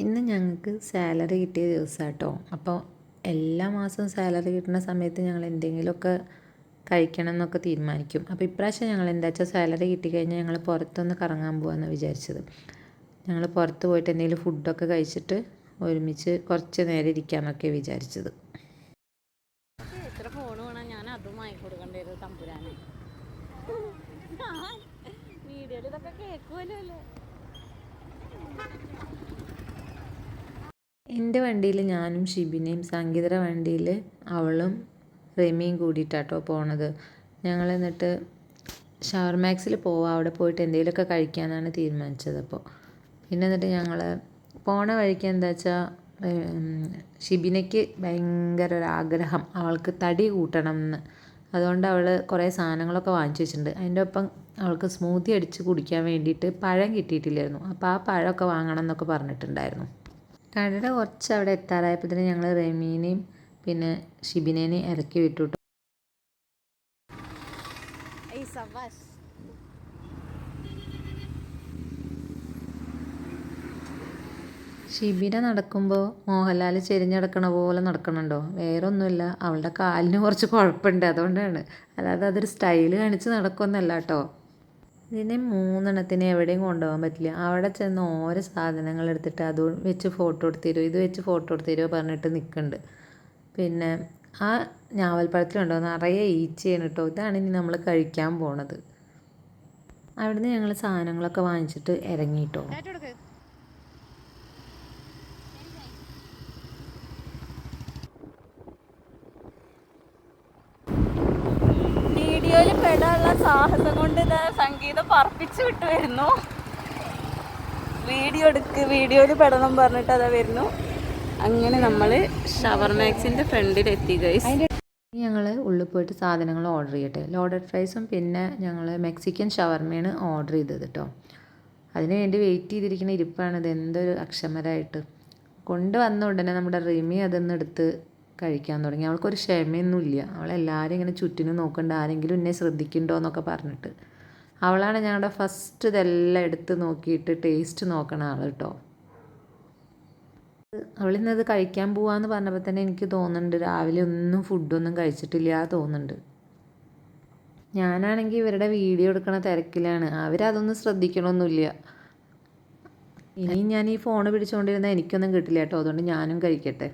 ഇന്ന് ഞങ്ങൾക്ക് സാലറി കിട്ടിയ ദിവസമാണ് കേട്ടോ. അപ്പോൾ എല്ലാ മാസവും സാലറി കിട്ടുന്ന സമയത്ത് ഞങ്ങൾ എന്തെങ്കിലുമൊക്കെ കഴിക്കണം എന്നൊക്കെ തീരുമാനിക്കും. അപ്പോൾ ഇപ്രാവശ്യം ഞങ്ങൾ എന്താ വെച്ചാൽ സാലറി കിട്ടിക്കഴിഞ്ഞാൽ ഞങ്ങൾ പുറത്തൊന്ന് കറങ്ങാൻ പോകാമെന്ന് വിചാരിച്ചത്. ഞങ്ങൾ പുറത്ത് പോയിട്ട് എന്തെങ്കിലും ഫുഡൊക്കെ കഴിച്ചിട്ട് ഒരുമിച്ച് കുറച്ച് നേരം ഇരിക്കാമെന്നൊക്കെ വിചാരിച്ചത്. എത്ര ഫോൺ വേണം, ഞാൻ അതും വാങ്ങിക്കൊടുക്കേണ്ടി വരും തമ്പുരാനെ. വീഡിയോയിൽ ഇതൊക്കെ കേൾക്കുമല്ലോ അല്ലേ. എൻ്റെ വണ്ടിയിൽ ഞാനും ഷിബിനയും, സംഗീതയുടെ വണ്ടിയിൽ അവളും റെമിയും കൂടിയിട്ടാട്ടോ പോണത്. ഞങ്ങൾ എന്നിട്ട് ഷവർമാക്സിൽ പോവാം, അവിടെ പോയിട്ട് എന്തെങ്കിലുമൊക്കെ കഴിക്കാമെന്നാണ് തീരുമാനിച്ചത്. അപ്പോൾ പിന്നെ എന്നിട്ട് ഞങ്ങൾ പോണ വഴിക്ക് എന്താ വെച്ചാൽ ഷിബിനയ്ക്ക് ഭയങ്കര ഒരാഗ്രഹം, അവൾക്ക് തടി കൂട്ടണം എന്ന്. അതുകൊണ്ട് അവൾ കുറേ സാധനങ്ങളൊക്കെ വാങ്ങിച്ചു വെച്ചിട്ടുണ്ട്. അതിൻ്റെ ഒപ്പം അവൾക്ക് സ്മൂത്തി അടിച്ച് കുടിക്കാൻ വേണ്ടിയിട്ട് പഴം കിട്ടിയിട്ടില്ലായിരുന്നു. അപ്പോൾ ആ പഴമൊക്കെ വാങ്ങണം എന്നൊക്കെ പറഞ്ഞിട്ടുണ്ടായിരുന്നു. കടയുടെ കുറച്ച് അവിടെ എത്താറായപ്പോൾ ഞങ്ങൾ റെമീനെയും പിന്നെ ഷിബിനേനെയും ഇറക്കി വിട്ടു. ഷിബിന നടക്കുമ്പോൾ മോഹൻലാൽ ചെരിഞ്ഞടക്കണ പോലെ നടക്കണുണ്ടോ? വേറെ ഒന്നുമില്ല, അവളുടെ കാലിന് കുറച്ച് കുഴപ്പമുണ്ട്, അതുകൊണ്ടാണ്. അല്ലാതെ അതൊരു സ്റ്റൈല് കാണിച്ച് നടക്കുമെന്നല്ല കേട്ടോ. ഇതിനെ മൂന്നെണ്ണത്തിന് എവിടെയും കൊണ്ടുപോകാൻ പറ്റില്ല. അവിടെ ചെന്ന് ഓരോ സാധനങ്ങൾ എടുത്തിട്ട് അത് വെച്ച് ഫോട്ടോ എടുത്ത് തരുമോ, ഇത് വെച്ച് ഫോട്ടോ എടുത്ത് തരുമോ പറഞ്ഞിട്ട് നിൽക്കുന്നുണ്ട്. പിന്നെ ആ ഞാവൽപ്പഴത്തിലുണ്ടോ നിറയെ ഈച്ചയാണ് കേട്ടോ. ഇതാണ് ഇനി നമ്മൾ കഴിക്കാൻ പോണത്. അവിടുന്ന് ഞങ്ങൾ സാധനങ്ങളൊക്കെ വാങ്ങിച്ചിട്ട് ഇറങ്ങിയിട്ടോ. വീഡിയോയിൽ പെടാനുള്ള സാഹസം കൊണ്ട് ഇതാ സംഗീതം പറപ്പിച്ചു വിട്ട് വരുന്നു. വീഡിയോയിൽ പെടണം പറഞ്ഞിട്ട് അതാ വരുന്നു. അങ്ങനെ നമ്മൾ ഷവർമാക്സിൻ്റെ ഫ്രണ്ടിലെത്തി ഗൈസ്. ഞങ്ങൾ ഉള്ളിൽ പോയിട്ട് സാധനങ്ങൾ ഓർഡർ ചെയ്യട്ടെ. ലോഡഡ് ഫ്രൈസും പിന്നെ ഞങ്ങൾ മെക്സിക്കൻ ഷവർമയാണ് ഓർഡർ ചെയ്തത് കേട്ടോ. അതിന് വേണ്ടി വെയിറ്റ് ചെയ്തിരിക്കുന്ന ഇരിപ്പാണിത്. എന്തൊരു അക്ഷമരായിട്ട്. കൊണ്ടുവന്ന ഉടനെ നമ്മുടെ റിമി അതൊന്ന് എടുത്ത് കഴിക്കാൻ തുടങ്ങി. അവൾക്കൊരു ക്ഷമയൊന്നുമില്ല. അവളെല്ലാവരും ഇങ്ങനെ ചുറ്റിനും നോക്കുന്നുണ്ട്, ആരെങ്കിലും എന്നെ ശ്രദ്ധിക്കുന്നുണ്ടോ എന്നൊക്കെ പറഞ്ഞിട്ട്. അവളാണ് ഞങ്ങളുടെ ഫസ്റ്റ് ഇതെല്ലാം എടുത്ത് നോക്കിയിട്ട് ടേസ്റ്റ് നോക്കണ ആൾ കേട്ടോ. അവളിന്നത് കഴിക്കാൻ പോവാന്ന് പറഞ്ഞപ്പോൾ തന്നെ എനിക്ക് തോന്നുന്നുണ്ട് രാവിലെ ഒന്നും ഫുഡൊന്നും കഴിച്ചിട്ടില്ല തോന്നുന്നുണ്ട്. ഞാനാണെങ്കിൽ ഇവരുടെ വീഡിയോ എടുക്കണ തിരക്കിലാണ്. അവരതൊന്നും ശ്രദ്ധിക്കണമൊന്നുമില്ല. ഇനി ഞാൻ ഈ ഫോൺ പിടിച്ചുകൊണ്ടിരുന്നാൽ എനിക്കൊന്നും കിട്ടില്ല കേട്ടോ. അതുകൊണ്ട് ഞാനും കഴിക്കട്ടെ.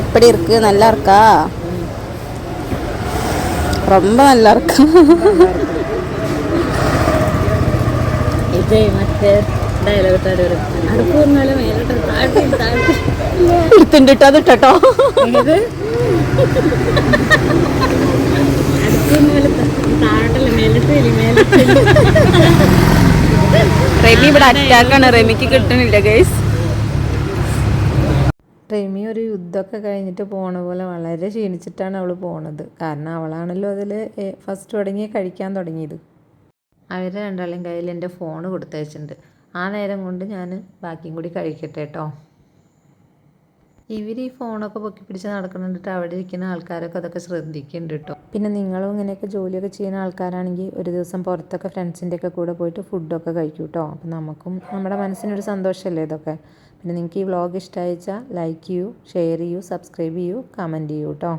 எப்படி இருக்கு? நல்லா இருக்கா? ரொம்ப நல்லா இருக்கு. ഇത് മറ്റേ ഡയലോഗ് അടുപ്പൂർന്നാലും എടുത്തിട്ടോ അത് ഇട്ടോ ഇത് റെമി ഇവിടെ അറ്റാക്കാണ്. റെമിക്ക് കിട്ടണില്ല ഗൈസ്. റെമി ഒരു യുദ്ധമൊക്കെ കഴിഞ്ഞിട്ട് പോണ പോലെ വളരെ ക്ഷീണിച്ചിട്ടാണ് അവൾ പോണത്. കാരണം അവളാണല്ലോ അതിൽ ഫസ്റ്റ് തുടങ്ങി കഴിക്കാൻ തുടങ്ങിയത്. അവർ രണ്ടാളും കയ്യിൽ എൻ്റെ ഫോൺ കൊടുത്തയച്ചിട്ടുണ്ട്. ആ നേരം കൊണ്ട് ഞാൻ ബാക്കിയും കൂടി കഴിക്കട്ടെ കേട്ടോ. ഇവർ ഈ ഫോണൊക്കെ പൊക്കി പിടിച്ച് നടക്കുന്നുണ്ടിട്ട് അവിടെ ഇരിക്കുന്ന ആൾക്കാരൊക്കെ അതൊക്കെ ശ്രദ്ധിക്കുന്നുണ്ട് കേട്ടോ. പിന്നെ നിങ്ങളും ഇങ്ങനെയൊക്കെ ജോലിയൊക്കെ ചെയ്യുന്ന ആൾക്കാരാണെങ്കിൽ ഒരു ദിവസം പുറത്തൊക്കെ ഫ്രണ്ട്സിൻ്റെയൊക്കെ കൂടെ പോയിട്ട് ഫുഡൊക്കെ കഴിക്കും കേട്ടോ. അപ്പം നമുക്കും നമ്മുടെ മനസ്സിനൊരു സന്തോഷമല്ലേ ഇതൊക്കെ. പിന്നെ നിങ്ങൾക്ക് ഈ വ്ളോഗ് ഇഷ്ടമായിച്ചാൽ ലൈക്ക് ചെയ്യൂ, ഷെയർ ചെയ്യൂ, സബ്സ്ക്രൈബ് ചെയ്യൂ, കമൻറ്റ് ചെയ്യൂ കേട്ടോ.